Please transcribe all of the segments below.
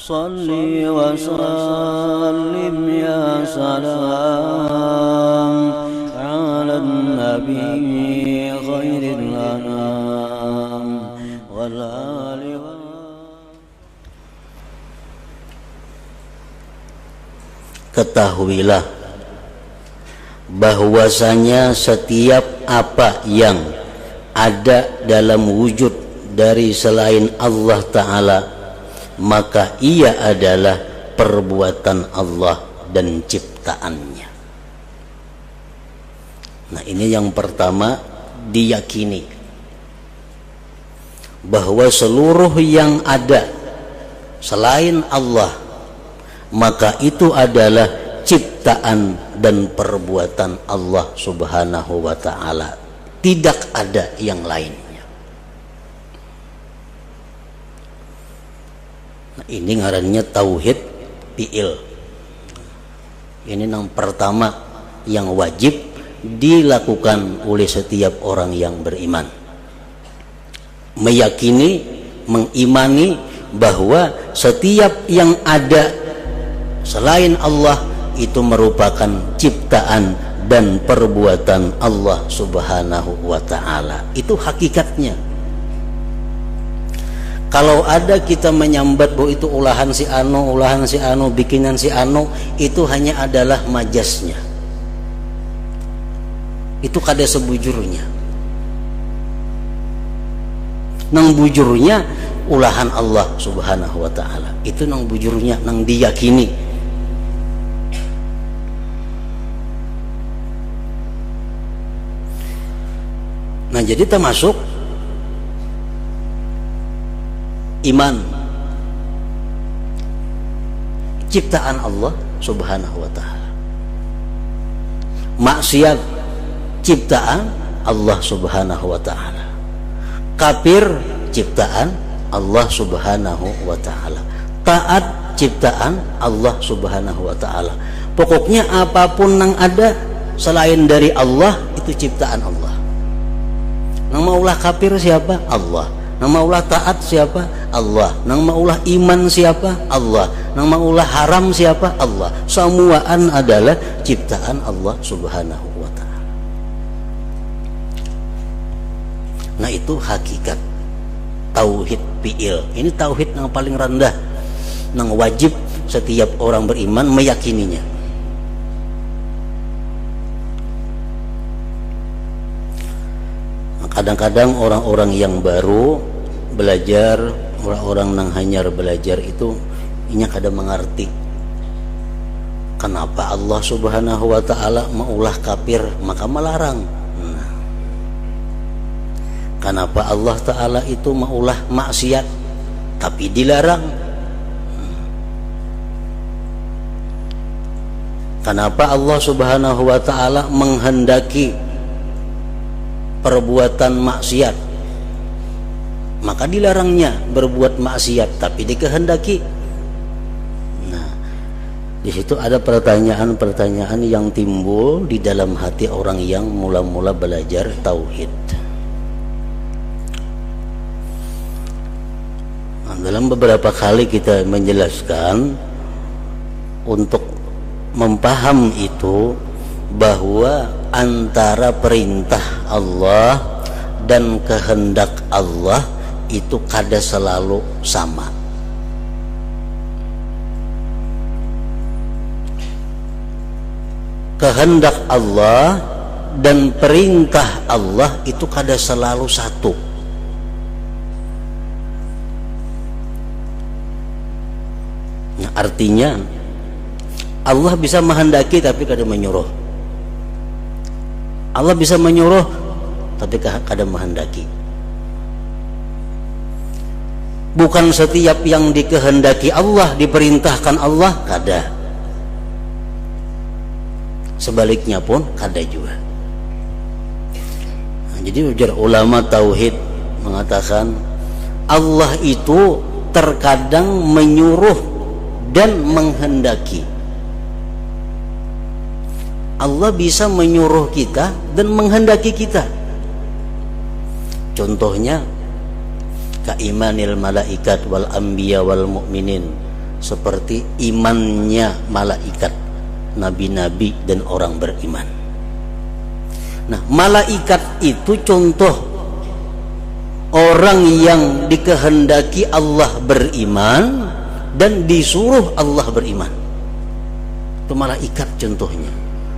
Salli wa sallim ya salam ala nabi khairil anam wal ali wa. Ketahuilah bahwasanya setiap apa yang ada dalam wujud dari selain Allah Ta'ala, maka ia adalah perbuatan Allah dan ciptaannya. Nah, ini yang pertama, diyakini bahwa seluruh yang ada selain Allah, maka itu adalah ciptaan dan perbuatan Allah Subhanahu wa Ta'ala. Tidak ada yang lainnya. Nah, ini ngarannya tauhid fi'il. Ini yang pertama yang wajib dilakukan oleh setiap orang yang beriman. Meyakini, mengimani bahwa setiap yang ada selain Allah itu merupakan ciptaan dan perbuatan Allah Subhanahu wa Ta'ala. Itu hakikatnya. Kalau ada kita menyambat bahwa itu ulahan si anu, bikinan si anu, itu hanya adalah majasnya. Itu kada sebujurnya. Nang bujurnya ulahan Allah Subhanahu wa Ta'ala. Itu nang bujurnya, nang diyakini. Nah, jadi termasuk iman ciptaan Allah Subhanahu wa Ta'ala, maksiat ciptaan Allah Subhanahu wa Ta'ala, kafir ciptaan Allah Subhanahu wa Ta'ala, taat ciptaan Allah Subhanahu wa Ta'ala. Pokoknya apapun yang ada selain dari Allah itu ciptaan Allah. Nang maulah kafir siapa? Allah. Nang maulah taat siapa? Allah. Nang maulah iman siapa? Allah. Nang maulah haram siapa? Allah. Semuaan adalah ciptaan Allah Subhanahu wa Ta'ala. Nah, itu hakikat tauhid fi'il. Ini tauhid yang paling rendah, yang wajib setiap orang beriman meyakininya. Kadang-kadang orang-orang yang baru belajar, orang-orang yang hanyar belajar itu inya kada mengerti kenapa Allah Subhanahu wa Ta'ala maulah kafir maka melarang. Kenapa Allah Ta'ala itu maulah maksiat tapi dilarang. Kenapa Allah Subhanahu wa Ta'ala menghendaki perbuatan maksiat maka dilarangnya berbuat maksiat tapi dikehendaki. Nah, di situ ada pertanyaan-pertanyaan yang timbul di dalam hati orang yang mula-mula belajar tauhid. Nah, dalam beberapa kali kita menjelaskan untuk mempaham itu bahwa antara perintah Allah dan kehendak Allah itu kada selalu sama. Kehendak Allah dan perintah Allah itu kada selalu satu. Nah, artinya Allah bisa menghendaki tapi kada menyuruh. Allah bisa menyuruh tapi kada menghendaki. Bukan setiap yang dikehendaki Allah diperintahkan Allah, kada. Sebaliknya pun kada juga. Nah, jadi ujar ulama tauhid mengatakan Allah itu terkadang menyuruh dan menghendaki. Allah bisa menyuruh kita dan menghendaki kita. Contohnya kaimanil malaikat wal anbiya wal mu'minin, seperti imannya malaikat, nabi-nabi dan orang beriman. Nah, malaikat itu contoh orang yang dikehendaki Allah beriman dan disuruh Allah beriman. Itu malaikat contohnya,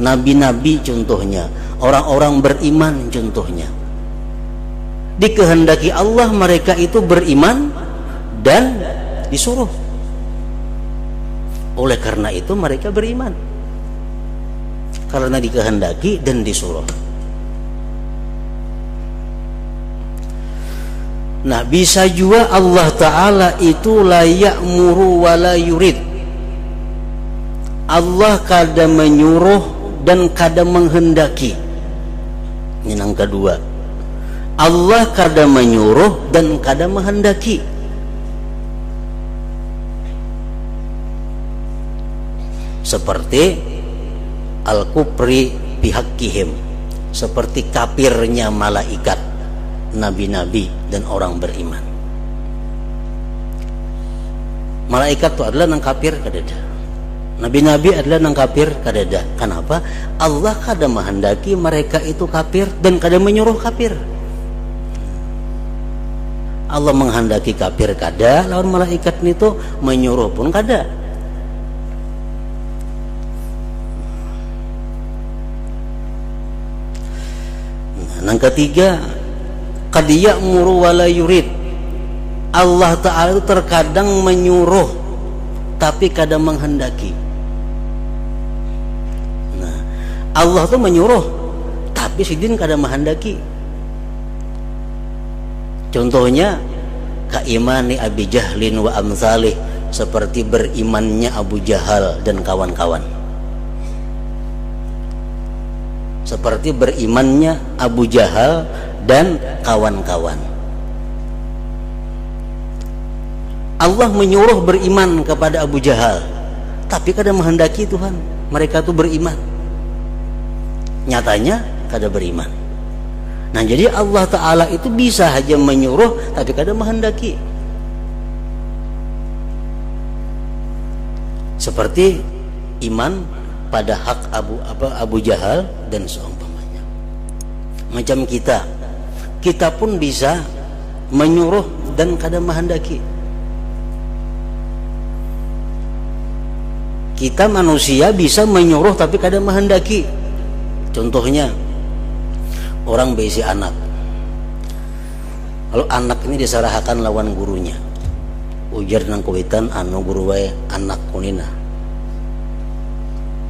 nabi-nabi contohnya, orang-orang beriman contohnya. Dikehendaki Allah mereka itu beriman dan disuruh. Oleh karena itu mereka beriman, karena dikehendaki dan disuruh. Nah, bisa juga Allah Ta'ala itu la ya'muru wa la yurid. Allah kadang menyuruh dan kadang menghendaki. Ini yang kedua. Allah kadang menyuruh dan kadang menghendaki. Seperti al-kufri bihaqqihim, seperti kafirnya malaikat, nabi-nabi dan orang beriman. Malaikat itu adalah nang kafir kadada, nabi-nabi adalah nang kafir kadada. Kenapa? Allah kadang menghendaki mereka itu kafir dan kadang menyuruh kafir. Allah menghendaki kafir kada, lawan malaikat itu menyuruh pun kada. Nah, yang ketiga, qad ya'muru wa la yurid. Allah Ta'ala itu terkadang menyuruh tapi kadang menghendaki. Nah, Allah itu menyuruh tapi sidin kadang menghendaki. Contohnya kaimani Abi Jahlin wa amsalih, seperti berimannya Abu Jahal dan kawan-kawan. Seperti berimannya Abu Jahal dan kawan-kawan. Allah menyuruh beriman kepada Abu Jahal, tapi kadang menghendaki Tuhan mereka itu beriman. Nyatanya kadang beriman. Nah, jadi Allah Ta'ala itu bisa saja menyuruh tapi kadang menghendaki. Seperti iman pada hak Abu Jahal dan seumpamanya. Macam kita pun bisa menyuruh dan kadang menghendaki. Kita manusia bisa menyuruh tapi kadang menghendaki. Contohnya orang berisi anak. Kalau anak ini disarahakan lawan gurunya, ujar nang kuitan anu guru wae anak kunina,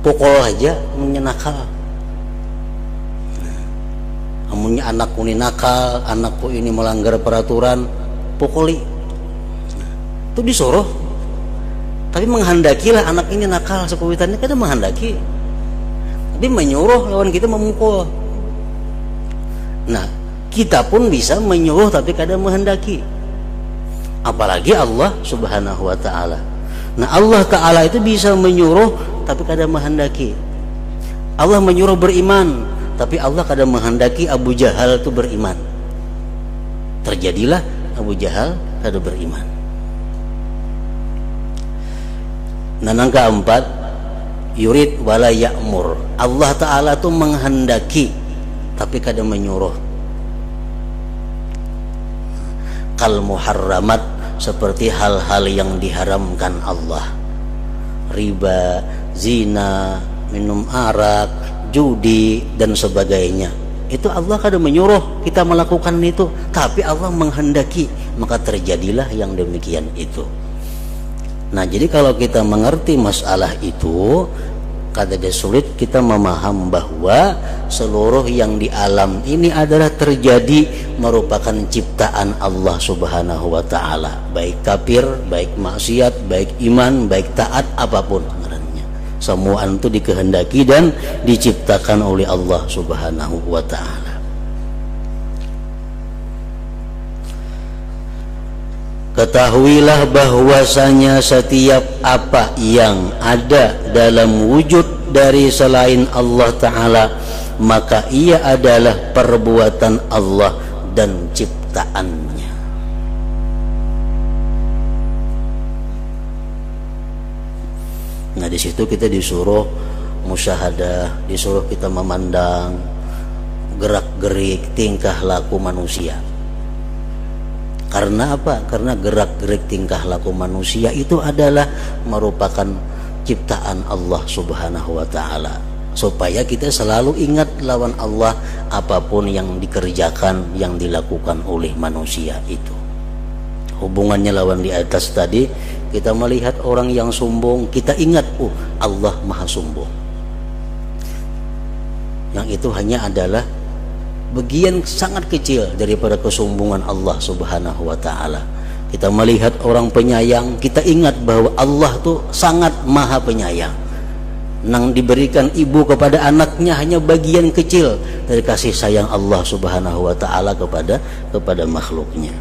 pukul aja menyenakal. Amunnya anak kuni nakal, anakku ini melanggar peraturan, pukuli. Itu disuruh, tapi menghendakilah anak ini nakal sekuitannya, kadang menghendaki, tapi menyuruh lawan kita memukul. Nah, kita pun bisa menyuruh tapi kadang menghendaki. Apalagi Allah Subhanahu wa Ta'ala. Nah, Allah Ta'ala itu bisa menyuruh tapi kadang menghendaki. Allah menyuruh beriman, tapi Allah kadang menghendaki Abu Jahal itu beriman. Terjadilah Abu Jahal kadang beriman. Nah, yang keempat, yurid wala ya'mur. Allah Ta'ala itu menghendaki tapi kadang menyuruh. Kal muharramat, seperti hal-hal yang diharamkan Allah, riba, zina, minum arak, judi dan sebagainya. Itu Allah kadang menyuruh kita melakukan itu, tapi Allah menghendaki, maka terjadilah yang demikian itu. Nah, jadi kalau kita mengerti masalah itu, kadang sulit kita memaham bahwa seluruh yang di alam ini adalah terjadi merupakan ciptaan Allah Subhanahu wa Ta'ala, baik kafir, baik maksiat, baik iman, baik taat, apapun ngarannya, semua itu dikehendaki dan diciptakan oleh Allah Subhanahu wa Ta'ala. Ketahuilah bahwasanya setiap apa yang ada dalam wujud dari selain Allah Ta'ala, maka ia adalah perbuatan Allah dan ciptaannya. Nah, di situ kita disuruh musyahadah, disuruh kita memandang gerak-gerik tingkah laku manusia. Karena apa? Karena gerak-gerik tingkah laku manusia itu adalah merupakan ciptaan Allah Subhanahu wa taala. Supaya kita selalu ingat lawan Allah apapun yang dikerjakan, yang dilakukan oleh manusia itu. Hubungannya lawan di atas tadi, kita melihat orang yang sombong, kita ingat, Allah maha sombong. Yang itu hanya adalah bagian sangat kecil daripada kesombongan Allah Subhanahu wa ta'ala. Kita melihat orang penyayang, kita ingat bahwa Allah tuh sangat maha penyayang. Nang diberikan ibu kepada anaknya hanya bagian kecil dari kasih sayang Allah Subhanahu wa ta'ala kepada makhluknya.